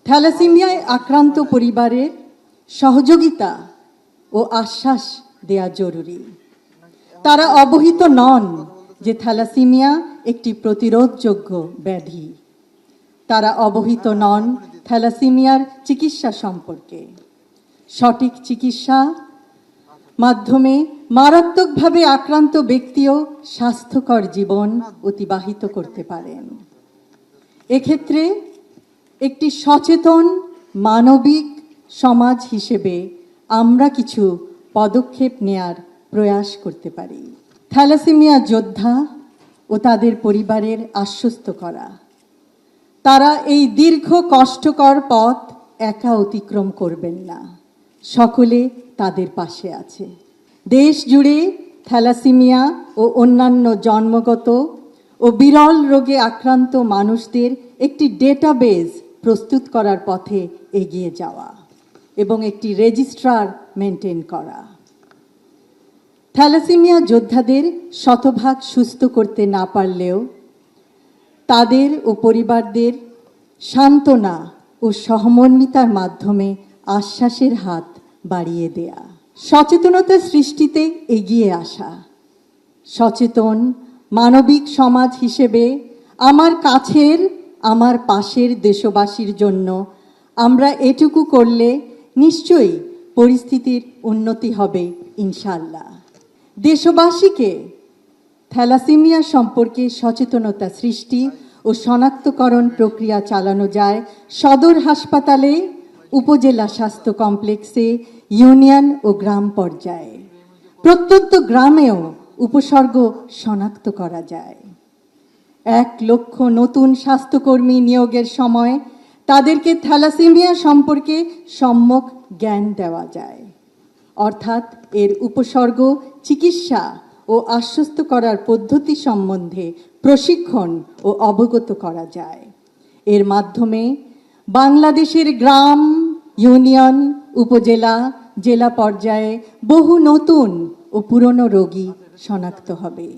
থ্যালাসেমিয়ায় আক্রান্ত পরিবারের সহযোগিতা ও আশ্বাস দেয়া জরুরি। তারা অবহিত নন যে থ্যালাসেমিয়া একটি প্রতিরোধযোগ্য ব্যাধি। তারা অবহিত নন থ্যালাসেমিয়ার চিকিৎসা সম্পর্কে। সঠিক চিকিৎসা মাধ্যমে মারাত্মকভাবে আক্রান্ত ব্যক্তিও স্বাস্থ্যকর জীবন অতিবাহিত করতে পারেন। এক্ষেত্রে একটি সচেতন মানবিক সমাজ হিসেবে আমরা কিছু পদক্ষেপ নেয়ার প্রয়াস করতে পারি। থ্যালাসেমিয়া যোদ্ধা ও তাদের পরিবারের আশ্বস্ত করা, তারা এই দীর্ঘ কষ্টকর পথ একা অতিক্রম করবেন না, সকলে তাদের পাশে আছে। দেশ জুড়ে থ্যালাসেমিয়া ও অন্যান্য জন্মগত ও বিরল রোগে আক্রান্ত মানুষদের একটি ডেটাবেজ প্রস্তুত করার পথে এগিয়ে যাওয়া এবং একটি রেজিস্ট্রার মেনটেন করা। থ্যালাসেমিয়া যোদ্ধাদের শতভাগ সুস্থ করতে না পারলেও তাদের ও পরিবারদের সান্ত্বনা ও সহমর্মিতার মাধ্যমে আশ্বাসের হাত বাড়িয়ে দেয়া, সচেতনতা সৃষ্টিতে এগিয়ে আসা। সচেতন মানবিক সমাজ হিসেবে আমার কাছের, আমার পাশের দেশবাসীর জন্য আমরা এটুকু করলে নিশ্চয়ই পরিস্থিতির উন্নতি হবে ইনশাআল্লাহ। দেশবাসীকে থ্যালাসেমিয়া সম্পর্কে সচেতনতা সৃষ্টি ও শনাক্তকরণ প্রক্রিয়া চালানো যায় সদর হাসপাতালে, উপজেলা স্বাস্থ্য কমপ্লেক্সে, ইউনিয়ন ও গ্রাম পর্যায়ে। প্রত্যন্ত গ্রামেও উপসর্গ শনাক্ত করা যায়। 1 লক্ষ নতুন স্বাস্থ্যকর্মী নিয়োগের সময় তাদেরকে থ্যালাসেমিয়া সম্পর্কে সম্যক জ্ঞান দেওয়া যায়, অর্থাৎ এর উপসর্গ, চিকিৎসা ও আশ্বস্ত করার পদ্ধতি সম্বন্ধে প্রশিক্ষণ ও অবগত করা যায়। এর মাধ্যমে বাংলাদেশের গ্রাম, ইউনিয়ন, উপজেলা, জেলা পর্যায়ে বহু নতুন ও পুরনো রোগী শনাক্ত হবে।